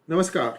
Namaskar.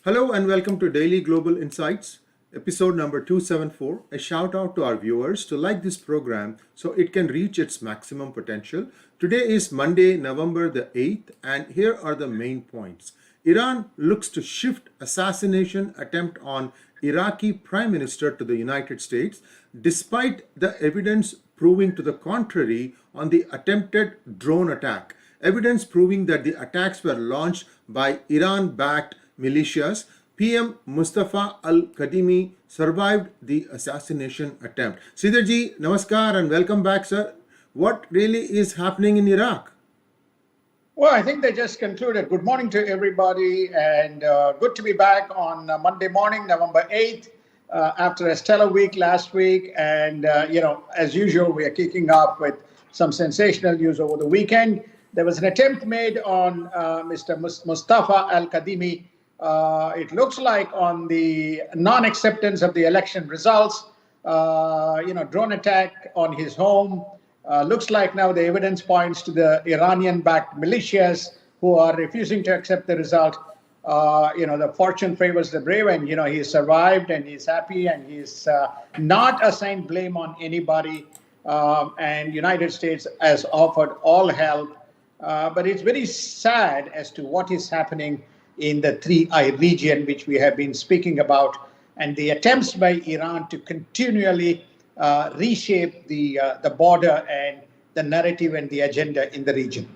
Hello and welcome to Daily Global Insights, episode number 274. A shout out to our viewers to like this program so it can reach its maximum potential. Today is Monday, November the 8th, and here are the main points. Iran looks to shift assassination attempt on Iraqi Prime Minister to the United States, despite the evidence proving to the contrary on the attempted drone attack. Evidence proving that the attacks were launched by Iran-backed militias. PM Mustafa al-Kadhimi survived the assassination attempt. Sridharji, namaskar and welcome back, sir. What really is happening in Iraq? Well, I think they just concluded. Good morning to everybody, and good to be back on Monday morning, November 8th, after a stellar week last week. And, as usual, we are kicking off with some sensational news over the weekend. There was an attempt made on Mr. Mustafa al-Kadhimi. It looks like on the non-acceptance of the election results, drone attack on his home. Looks like now the evidence points to the Iranian-backed militias who are refusing to accept the result. The fortune favors the brave, and, he survived and he's happy and he's not assigned blame on anybody. And United States has offered all help. But it's very sad as to what is happening in the Sree Iyer region, which we have been speaking about, and the attempts by Iran to continually reshape the border and the narrative and the agenda in the region.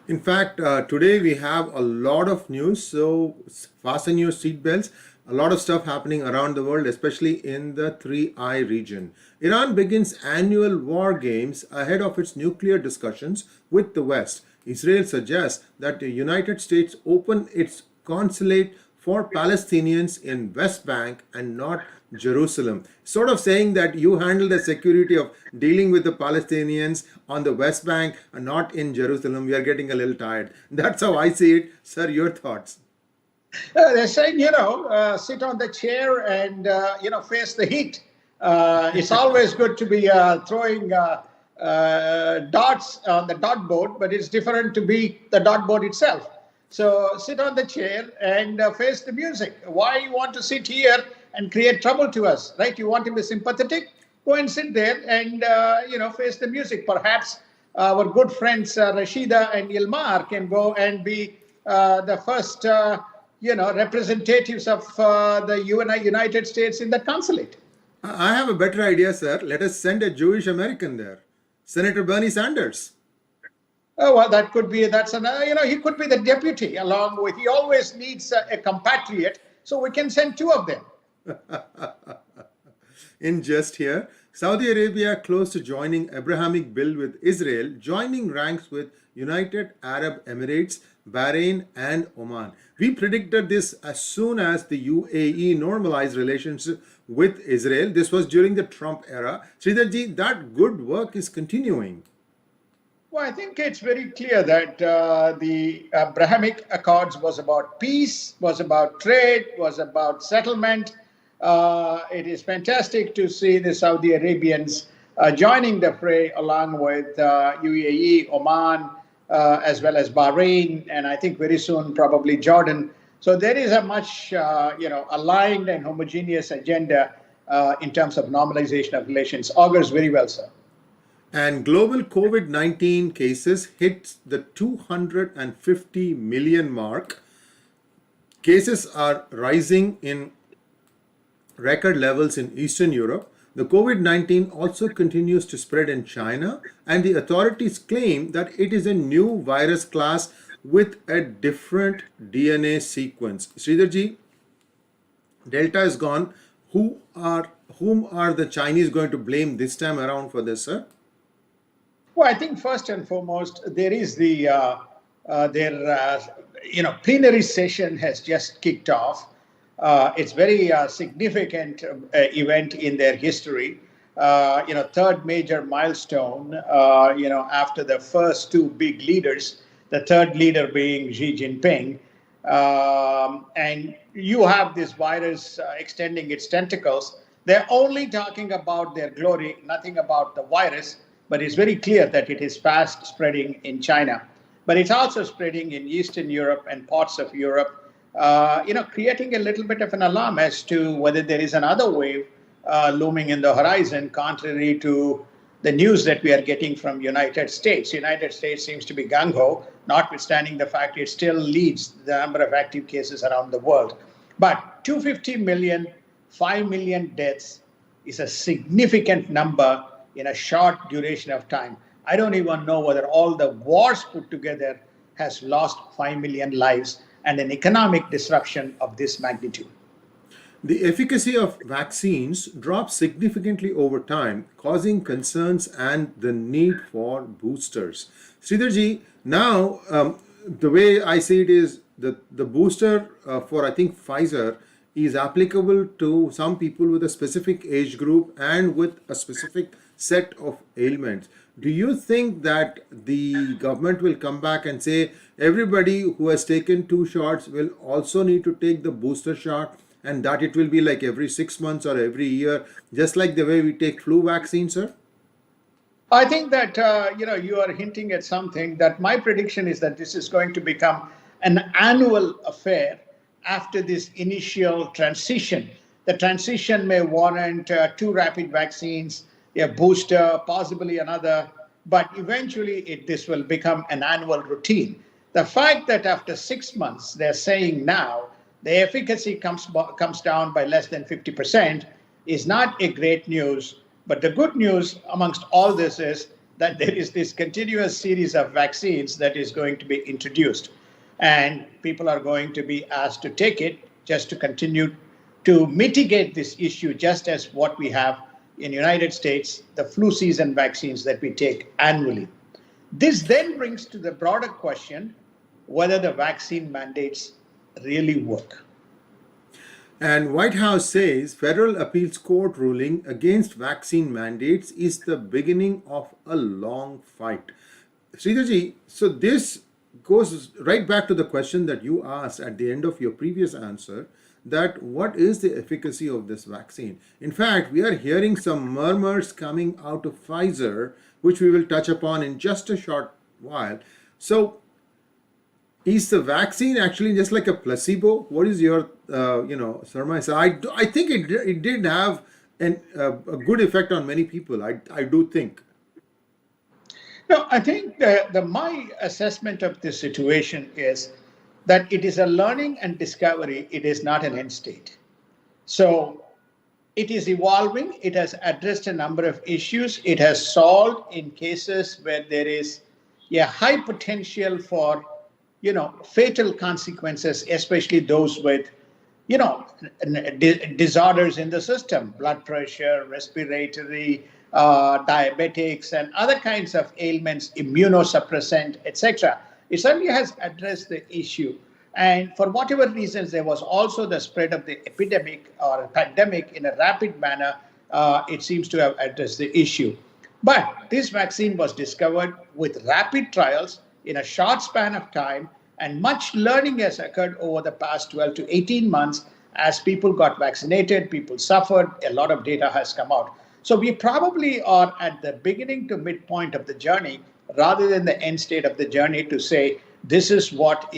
In fact, today we have a lot of news, so fasten your seatbelts. A lot of stuff happening around the world, especially in the Sree Iyer region. Iran begins annual war games ahead of its nuclear discussions with the West. Israel suggests that the United States open its consulate for Palestinians in West Bank and not Jerusalem. Sort of saying that you handle the security of dealing with the Palestinians on the West Bank and not in Jerusalem. We are getting a little tired. That's how I see it. Sir, your thoughts? They're saying, sit on the chair and, face the heat. It's always good to be throwing dots on the dartboard, but it's different to be the dartboard itself. So sit on the chair and face the music. Why you want to sit here and create trouble to us, right? You want to be sympathetic? Go and sit there and, face the music. Perhaps our good friends Rashida and Ilmar can go and be the first representatives of the United States in that consulate. I have a better idea, sir. Let us send a Jewish American there. Senator Bernie Sanders. Oh, well, that could be, that's another, he could be the deputy along with, he always needs a compatriot, so we can send two of them. In just here, Saudi Arabia close to joining Abrahamic bill with Israel, joining ranks with United Arab Emirates, Bahrain and Oman. We predicted this as soon as the UAE normalized relations with Israel. This was during the Trump era. Sridharji, that good work is continuing. Well, I think it's very clear that the Abrahamic Accords was about peace, was about trade, was about settlement. It is fantastic to see the Saudi Arabians joining the fray along with UAE, Oman, as well as Bahrain, and I think very soon probably Jordan. So there is a much aligned and homogeneous agenda in terms of normalization of relations. Augurs very well, sir. And global COVID-19 cases hit the 250 million mark. Cases are rising in record levels in Eastern Europe. The COVID-19 also continues to spread in China, and the authorities claim that it is a new virus class with a different DNA sequence. Sridharji, Delta is gone. Whom are the Chinese going to blame this time around for this, sir? Well, I think first and foremost, there is the plenary session has just kicked off. It's very significant event in their history. Third major milestone. After the first two big leaders, the third leader being Xi Jinping, and you have this virus extending its tentacles. They're only talking about their glory, nothing about the virus. But it's very clear that it is fast spreading in China. But it's also spreading in Eastern Europe and parts of Europe. creating a little bit of an alarm as to whether there is another wave looming in the horizon, contrary to the news that we are getting from United States. United States seems to be gung-ho, notwithstanding the fact it still leads the number of active cases around the world. But 250 million, 5 million deaths is a significant number in a short duration of time. I don't even know whether all the wars put together has lost 5 million lives and an economic disruption of this magnitude. The efficacy of vaccines drops significantly over time, causing concerns and the need for boosters. Sridharji, now the way I see it is that the booster for I think Pfizer is applicable to some people with a specific age group and with a specific set of ailments. Do you think that the government will come back and say everybody who has taken 2 shots will also need to take the booster shot, and that it will be like every 6 months or every year, just like the way we take flu vaccine, sir? I think that you are hinting at something that my prediction is that this is going to become an annual affair after this initial transition. The transition may warrant 2 rapid vaccines, a booster, possibly another, but eventually this will become an annual routine. The fact that after 6 months, they're saying now the efficacy comes down by less than 50% is not a great news. But the good news amongst all this is that there is this continuous series of vaccines that is going to be introduced. And people are going to be asked to take it just to continue to mitigate this issue, just as what we have in the United States, the flu season vaccines that we take annually. This then brings to the broader question whether the vaccine mandates really work. And White House says Federal Appeals Court ruling against vaccine mandates is the beginning of a long fight. Sridharji, so this goes right back to the question that you asked at the end of your previous answer, that what is the efficacy of this vaccine? In fact, we are hearing some murmurs coming out of Pfizer, which we will touch upon in just a short while. So, is the vaccine actually just like a placebo? What is your, surmise? I think it did have a good effect on many people. I do think. No, I think my assessment of this situation is that it is a learning and discovery. It is not an end state. So it is evolving. It has addressed a number of issues. It has solved in cases where there is a high potential for fatal consequences, especially those with, disorders in the system, blood pressure, respiratory, diabetics, and other kinds of ailments, immunosuppressant, etc. It certainly has addressed the issue. And for whatever reasons, there was also the spread of the epidemic or pandemic in a rapid manner. It seems to have addressed the issue. But this vaccine was discovered with rapid trials in a short span of time, and much learning has occurred over the past 12 to 18 months as people got vaccinated, people suffered, a lot of data has come out. So we probably are at the beginning to midpoint of the journey rather than the end state of the journey to say this is what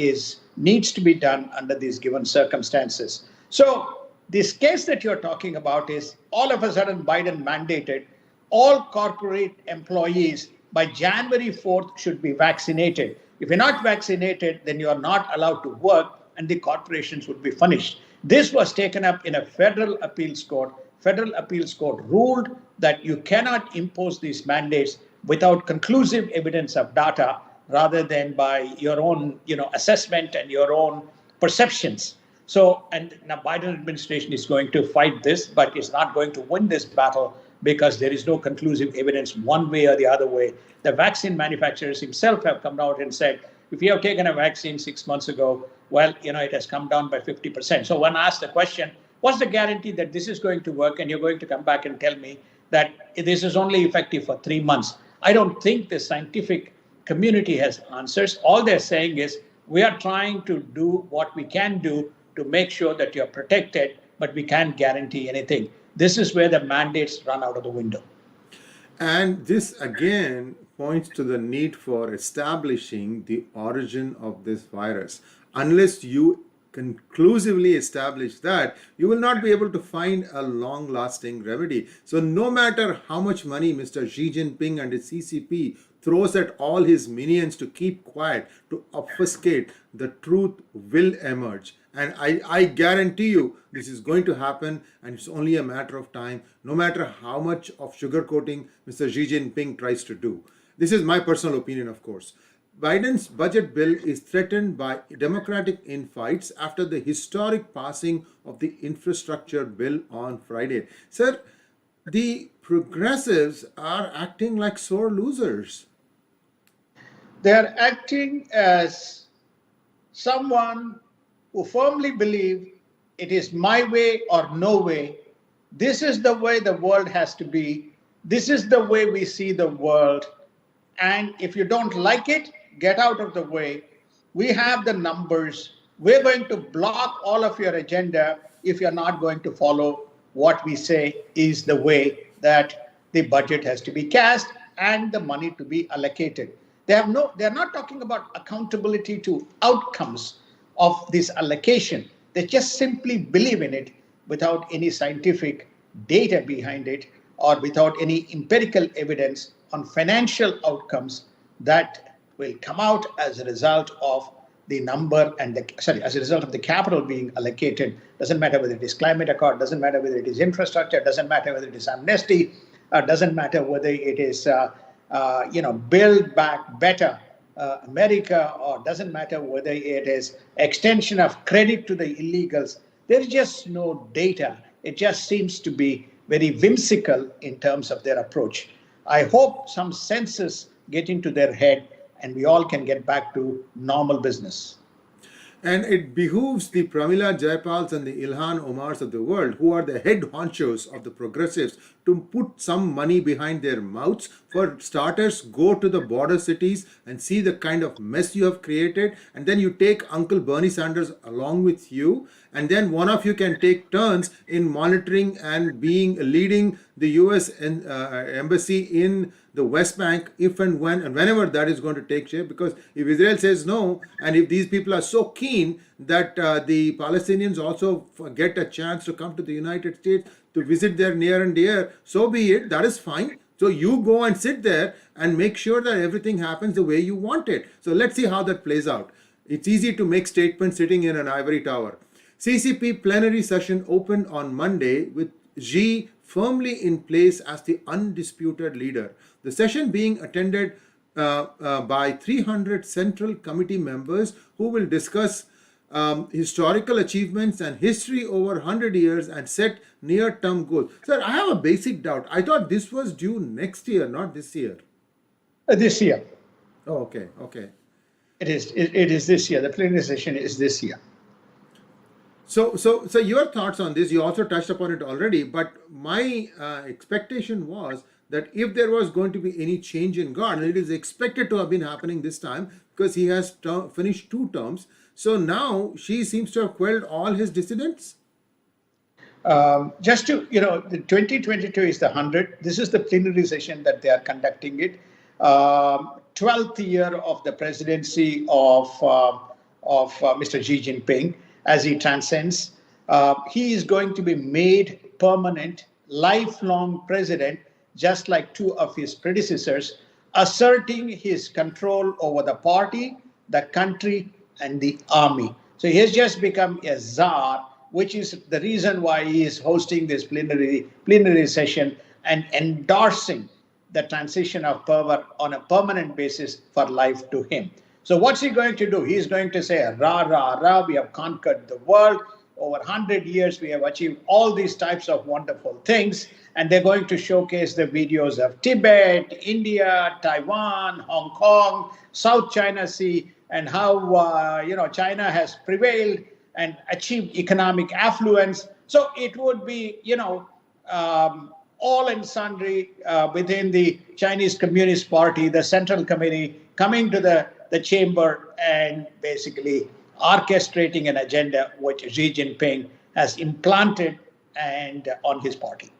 needs to be done under these given circumstances. So this case that you're talking about is all of a sudden Biden mandated all corporate employees by January 4th should be vaccinated. If you're not vaccinated, then you are not allowed to work and the corporations would be punished. This was taken up in a federal appeals court. Federal appeals court ruled that you cannot impose these mandates without conclusive evidence of data rather than by your own assessment and your own perceptions. So, and now Biden administration is going to fight this, but it's not going to win this battle because there is no conclusive evidence one way or the other way. The vaccine manufacturers himself have come out and said, if you have taken a vaccine 6 months ago, well, it has come down by 50%. So when asked the question, what's the guarantee that this is going to work and you're going to come back and tell me that this is only effective for 3 months? I don't think the scientific community has answers. All they're saying is we are trying to do what we can do to make sure that you're protected, but we can't guarantee anything. This is where the mandates run out of the window. And this again points to the need for establishing the origin of this virus. Unless you conclusively establish that, you will not be able to find a long-lasting remedy. So no matter how much money Mr. Xi Jinping and his CCP throws at all his minions to keep quiet, to obfuscate, the truth will emerge. And I guarantee you this is going to happen, and it's only a matter of time, no matter how much of sugarcoating Mr. Xi Jinping tries to do. This is my personal opinion, of course. Biden's budget bill is threatened by democratic infights after the historic passing of the infrastructure bill on Friday. Sir, the progressives are acting like sore losers. They are acting as someone who firmly believe it is my way or no way. This is the way the world has to be. This is the way we see the world. And if you don't like it, get out of the way. We have the numbers. We're going to block all of your agenda if you're not going to follow what we say is the way that the budget has to be cast and the money to be allocated. They're not talking about accountability to outcomes of this allocation. They just simply believe in it without any scientific data behind it or without any empirical evidence on financial outcomes that will come out as a result of the number and as a result of the capital being allocated. Doesn't matter whether it is climate accord, doesn't matter whether it is infrastructure, doesn't matter whether it is amnesty, doesn't matter whether it is build back better America, or doesn't matter whether it is extension of credit to the illegals. There's just no data. It just seems to be very whimsical in terms of their approach. I hope some senses get into their head and we all can get back to normal business. And it behooves the Pramila Jayapals and the Ilhan Omars of the world, who are the head honchos of the progressives, to put some money behind their mouths. For starters, go to the border cities and see the kind of mess you have created. And then you take Uncle Bernie Sanders along with you. And then one of you can take turns in monitoring and leading the US embassy in the West Bank if and when and whenever that is going to take shape. Because if Israel says no, and if these people are so keen that the Palestinians also get a chance to come to the United States to visit their near and dear, so be it. That is fine. So you go and sit there and make sure that everything happens the way you want it. So let's see how that plays out. It's easy to make statements sitting in an ivory tower. CCP plenary session opened on Monday with Xi firmly in place as the undisputed leader. The session being attended by 300 Central Committee members who will discuss historical achievements and history over 100 years and set near-term goals. Sir, I have a basic doubt. I thought this was due next year, not this year. This year. Oh, okay, okay. It is this year. The plenary session is this year. So your thoughts on this, you also touched upon it already, but my expectation was that if there was going to be any change in guard, and it is expected to have been happening this time because he has finished 2 terms. So now she seems to have quelled all his dissidents. Just to, the 2022 is the 100th. This is the plenary session that they are conducting it. 12th year of the presidency of Mr. Xi Jinping. As he transcends, he is going to be made permanent, lifelong president, just like 2 of his predecessors, asserting his control over the party, the country, and the army. So he has just become a czar, which is the reason why he is hosting this plenary session and endorsing the transition of power on a permanent basis for life to him. So what's he going to do? He's going to say, rah, rah, rah, we have conquered the world. Over 100 years, we have achieved all these types of wonderful things. And they're going to showcase the videos of Tibet, India, Taiwan, Hong Kong, South China Sea, and how, China has prevailed and achieved economic affluence. So it would be, all and sundry within the Chinese Communist Party, the Central Committee, coming to the chamber and basically orchestrating an agenda which Xi Jinping has implanted and on his party.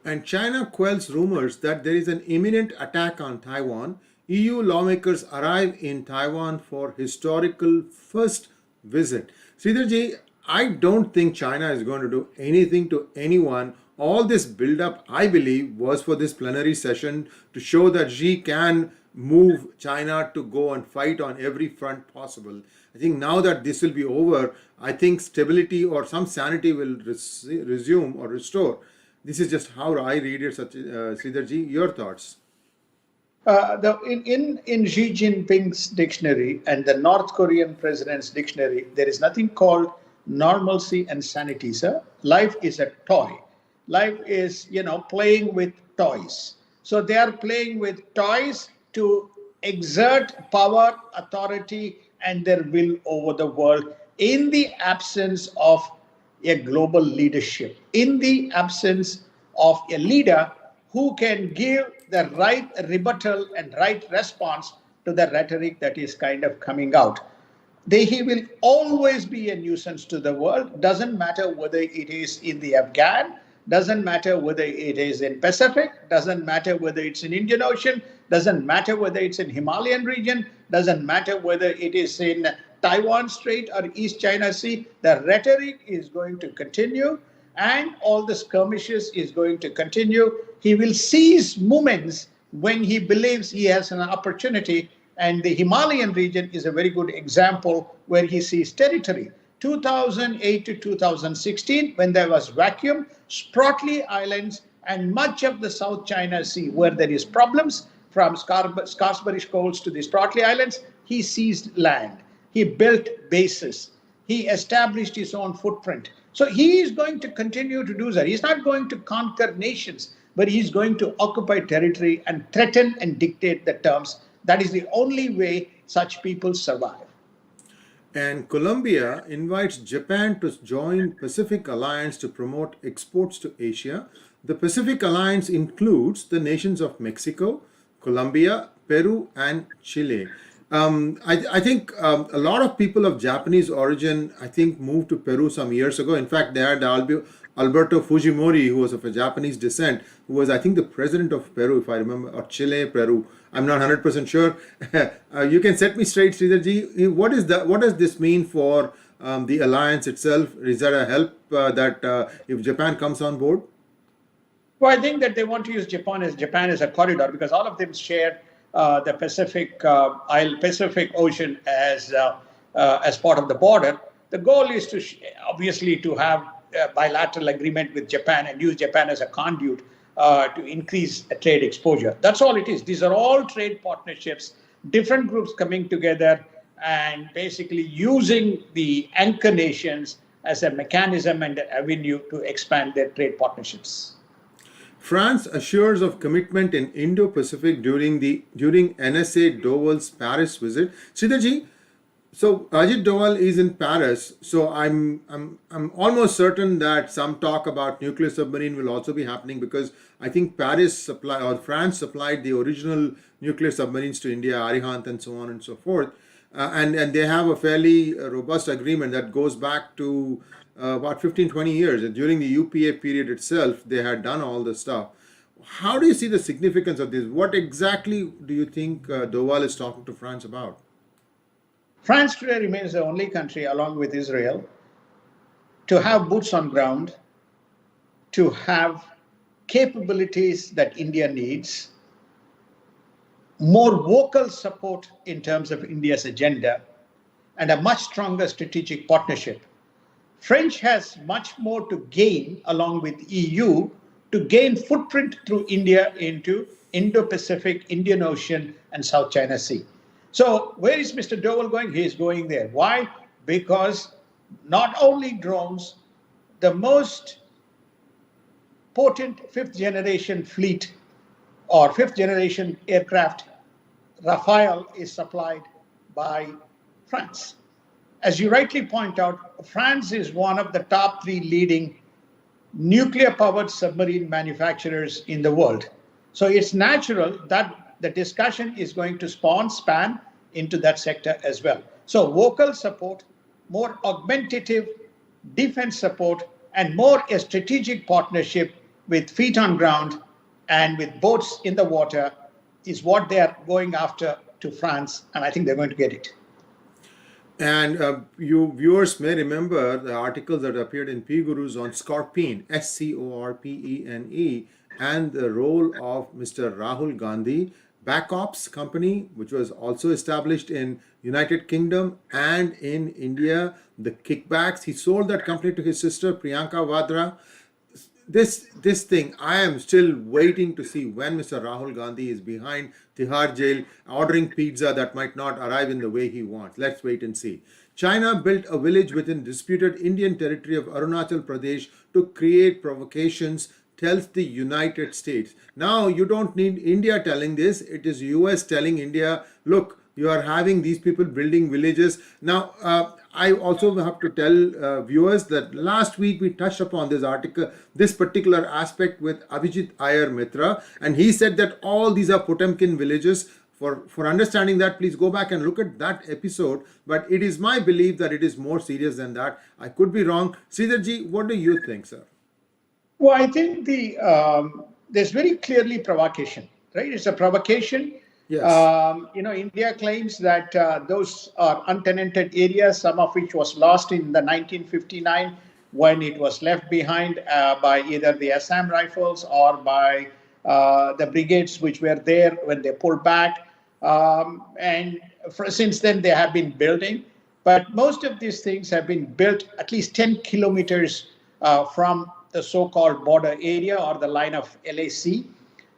And China quells rumors that there is an imminent attack on Taiwan. EU lawmakers arrive in Taiwan for historical first visit. Sridharji, I don't think China is going to do anything to anyone. All this build-up, I believe, was for this plenary session to show that Xi can move China to go and fight on every front possible. I think now that this will be over, I think stability or some sanity will resume or restore. This is just how I read it, Sridharji. Your thoughts? In Xi Jinping's dictionary and the North Korean president's dictionary, there is nothing called normalcy and sanity, sir. Life is a toy. Life is, playing with toys. So they are playing with toys to exert power, authority, and their will over the world in the absence of a global leadership, in the absence of a leader who can give the right rebuttal and right response to the rhetoric that is kind of coming out. He will always be a nuisance to the world. Doesn't matter whether it is in the Afghan, doesn't matter whether it is in Pacific, doesn't matter whether it's in Indian Ocean, doesn't matter whether it's in Himalayan region, doesn't matter whether it is in Taiwan Strait or East China Sea. The rhetoric is going to continue and all the skirmishes is going to continue. He will seize moments when he believes he has an opportunity, and the Himalayan region is a very good example where he seized territory. 2008 to 2016, when there was vacuum, Spratly Islands and much of the South China Sea where there is problems, from 𝗲𝗂𝘀𝗀𝗃 Shoals to the Spratly Islands, he seized land. He built bases. He established his own footprint. So he is going to continue to do that. He's not going to conquer nations, but he's going to occupy territory and threaten and dictate the terms. That is the only way such people survive. And Colombia invites Japan to join Pacific Alliance to promote exports to Asia. The Pacific Alliance includes the nations of Mexico, Colombia, Peru, and Chile. I think a lot of people of Japanese origin, I think, moved to Peru some years ago. In fact, they had Alberto Fujimori, who was of a Japanese descent, who was, I think, the president of Peru, if I remember, or Chile, Peru. I'm not 100% sure. You can set me straight, Sridharji. What does this mean for the alliance itself? Is that a help that if Japan comes on board? Well, I think that they want to use Japan as a corridor, because all of them share the Pacific Ocean as part of the border. The goal is to obviously to have a bilateral agreement with Japan and use Japan as a conduit to increase trade exposure. That's all it is. These are all trade partnerships, different groups coming together and basically using the anchor nations as a mechanism and an avenue to expand their trade partnerships. France assures of commitment in Indo-Pacific during NSA Doval's Paris visit. Sridharji, so Ajit Doval is in Paris, so I'm almost certain that some talk about nuclear submarine will also be happening, because I think France supplied the original nuclear submarines to India, Arihant and so on and so forth, and they have a fairly robust agreement that goes back to about 15-20 years. And during the UPA period itself, they had done all the stuff. How do you see the significance of this? What exactly do you think Doval is talking to France about? France today remains the only country, along with Israel, to have boots on ground, to have capabilities that India needs, more vocal support in terms of India's agenda, and a much stronger strategic partnership. French has much more to gain, along with EU, to gain footprint through India into Indo-Pacific, Indian Ocean, and South China Sea. So where is Mr. Doval going? He is going there. Why? Because not only drones, the most potent fifth generation fleet or fifth generation aircraft, Rafale, is supplied by France. As you rightly point out, France is one of the top 3 leading nuclear-powered submarine manufacturers in the world. So it's natural that the discussion is going to span into that sector as well. So vocal support, more augmentative defense support, and more a strategic partnership with feet on ground and with boats in the water is what they are going after to France, and I think they're going to get it. And you viewers may remember the articles that appeared in PGurus on 𝘀𝗀𝗰, SCORPENE, and the role of Mr. Rahul Gandhi, Backops company, which was also established in United Kingdom and in India, the kickbacks. He sold that company to his sister Priyanka Vadra. This thing, I am still waiting to see when Mr. Rahul Gandhi is behind Tihar jail ordering pizza that might not arrive in the way he wants. Let's wait and see. China built a village within disputed Indian territory of Arunachal Pradesh to create provocations, tells the United States. Now you don't need India telling this, it is US telling India, look, you are having these people building villages. Now, I also have to tell viewers that last week we touched upon this article, this particular aspect with Abhijit Iyer Mitra, and he said that all these are Potemkin villages. For understanding that, please go back and look at that episode. But it is my belief that it is more serious than that. I could be wrong. Sridharji, what do you think, sir? Well, I think there's very clearly provocation, right? It's a provocation. Yes. India claims that those are untenanted areas, some of which was lost in the 1959 when it was left behind by either the Assam Rifles or by the brigades which were there when they pulled back. Since then, they have been building. But most of these things have been built at least 10 kilometers from the so-called border area or the line of LAC.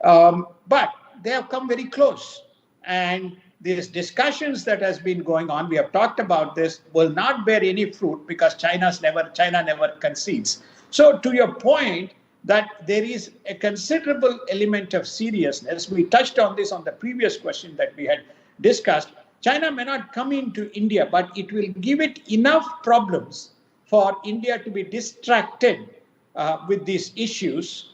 But they have come very close. And these discussions that has been going on, we have talked about this, will not bear any fruit because China never concedes. So to your point that there is a considerable element of seriousness, we touched on this on the previous question that we had discussed. China may not come into India, but it will give it enough problems for India to be distracted with these issues.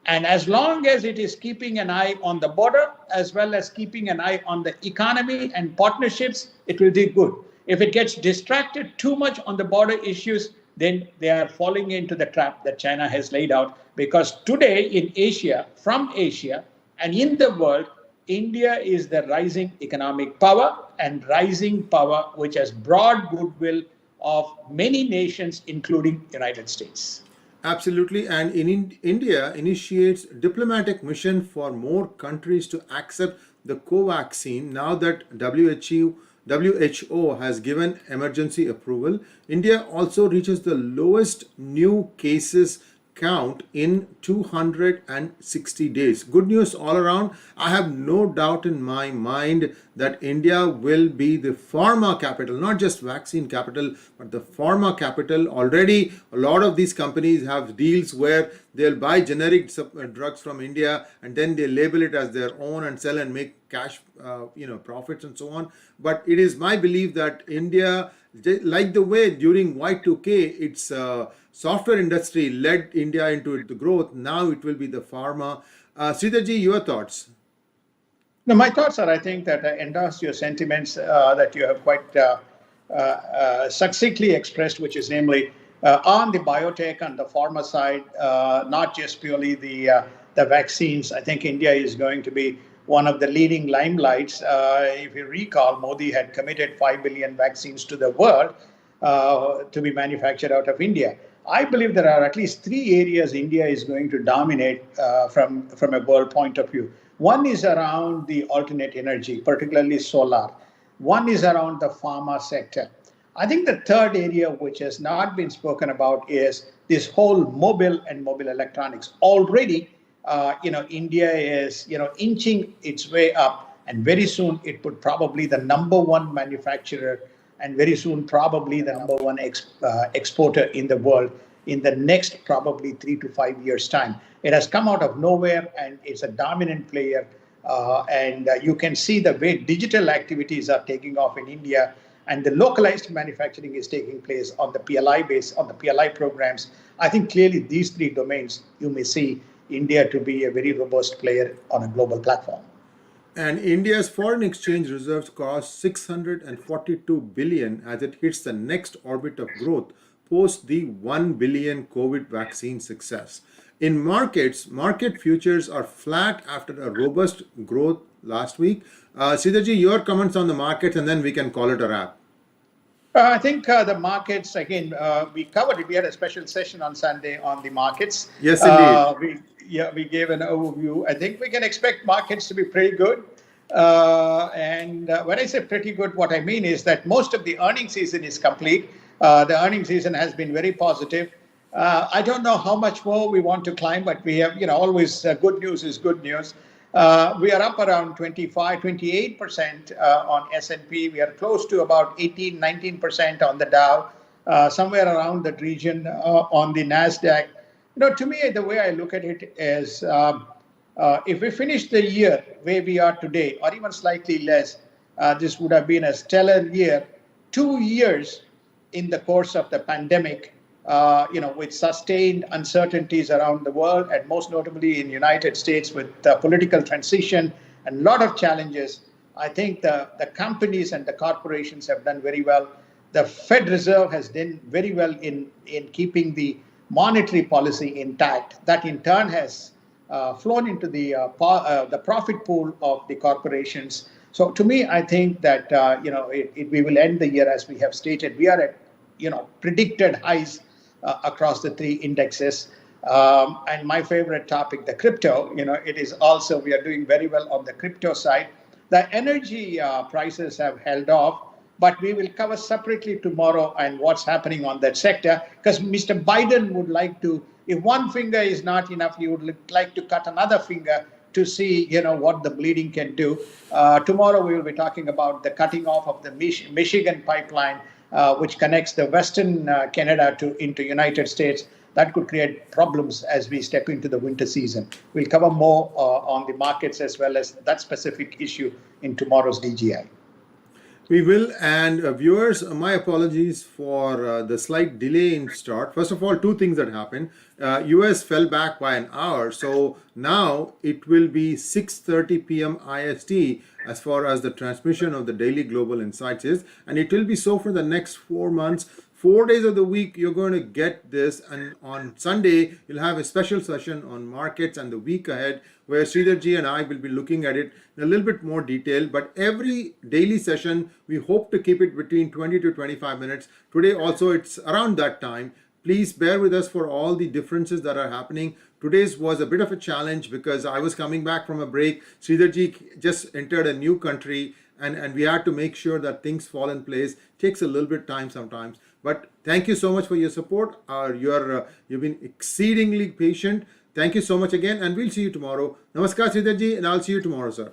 And as long as it is keeping an eye on the border, as well as keeping an eye on the economy and partnerships, it will do good. If it gets distracted too much on the border issues, then they are falling into the trap that China has laid out. Because today in Asia, from Asia, and in the world, India is the rising economic power and rising power which has broad goodwill of many nations, including the United States. Absolutely, and India initiates diplomatic mission for more countries to accept the Covaxin now that WHO has given emergency approval. India also reaches the lowest new cases count in 260 days. Good news all around. I have no doubt in my mind that India will be the pharma capital, not just vaccine capital, but the pharma capital. Already, a lot of these companies have deals where they'll buy generic drugs from India and then they label it as their own and sell and make cash, profits and so on. But it is my belief that India, like the way during Y2K, it's software industry led India into the growth. Now it will be the pharma. Sridharji, your thoughts? No, my thoughts are, I think that I endorse your sentiments that you have quite succinctly expressed, which is namely on the biotech and the pharma side, not just purely the vaccines. I think India is going to be one of the leading limelights. If you recall, Modi had committed 5 billion vaccines to the world to be manufactured out of India. I believe there are at least 3 areas India is going to dominate from a world point of view. One is around the alternate energy, particularly solar. One is around the pharma sector. I think the third area, which has not been spoken about, is this whole mobile and mobile electronics. Already, India is, inching its way up, and very soon it would probably the #1 manufacturer, and very soon probably the #1 exporter in the world in the next probably 3 to 5 years' time. It has come out of nowhere and it's a dominant player. And you can see the way digital activities are taking off in India, and the localized manufacturing is taking place on the PLI base, on the PLI programs. I think clearly these 3 domains, you may see India to be a very robust player on a global platform. And India's foreign exchange reserves cross 642 billion as it hits the next orbit of growth post the 1 billion COVID vaccine success. In markets, market futures are flat after a robust growth last week. Sridharji, your comments on the markets, and then we can call it a wrap. I think the markets, again, we covered it. We had a special session on Sunday on the markets. Yes, indeed. We gave an overview. I think we can expect markets to be pretty good. And when I say pretty good, what I mean is that most of the earnings season is complete. The earnings season has been very positive. I don't know how much more we want to climb, but we have, always good news is good news. We are up around 25, 28% on S&P. We are close to about 18, 19% on the Dow, somewhere around that region on the NASDAQ. To me, the way I look at it is if we finish the year where we are today, or even slightly less, this would have been a stellar year. 2 years in the course of the pandemic, with sustained uncertainties around the world, and most notably in the United States with political transition and a lot of challenges. I think the companies and the corporations have done very well. The Fed Reserve has done very well in keeping the monetary policy intact. That in turn has flown into the profit pool of the corporations. So to me, I think that we will end the year as we have stated. We are at predicted highs across the three indexes. And my favorite topic, the crypto, it is also, we are doing very well on the crypto side. The energy prices have held off, but we will cover separately tomorrow and what's happening on that sector, because Mr. Biden would like to, if one finger is not enough, he would like to cut another finger to see, what the bleeding can do. Tomorrow we will be talking about the cutting off of the Michigan pipeline, which connects the Western Canada into United States. That could create problems as we step into the winter season. We'll cover more on the markets as well as that specific issue in tomorrow's DGI. We will, and viewers, my apologies for the slight delay in start. First of all, two things that happened. US fell back by an hour, so now it will be 6:30 p.m. IST as far as the transmission of the Daily Global Insights is, and it will be so for the next 4 months. 4 days of the week, you're going to get this, and on Sunday, you'll have a special session on markets and the week ahead, where Sridharji and I will be looking at it in a little bit more detail. But every daily session, we hope to keep it between 20 to 25 minutes. Today also, it's around that time. Please bear with us for all the differences that are happening. Today's was a bit of a challenge because I was coming back from a break. Sridharji just entered a new country, and we had to make sure that things fall in place. Takes a little bit time sometimes. But thank you so much for your support. You've been exceedingly patient. Thank you so much again, and we'll see you tomorrow. Namaskar, Sridharji, and I'll see you tomorrow, sir.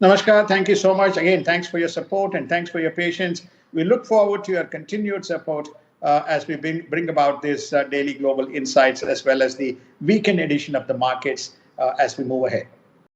Namaskar. Thank you so much. Again, thanks for your support and thanks for your patience. We look forward to your continued support as we bring about this Daily Global Insights, as well as the weekend edition of the markets as we move ahead.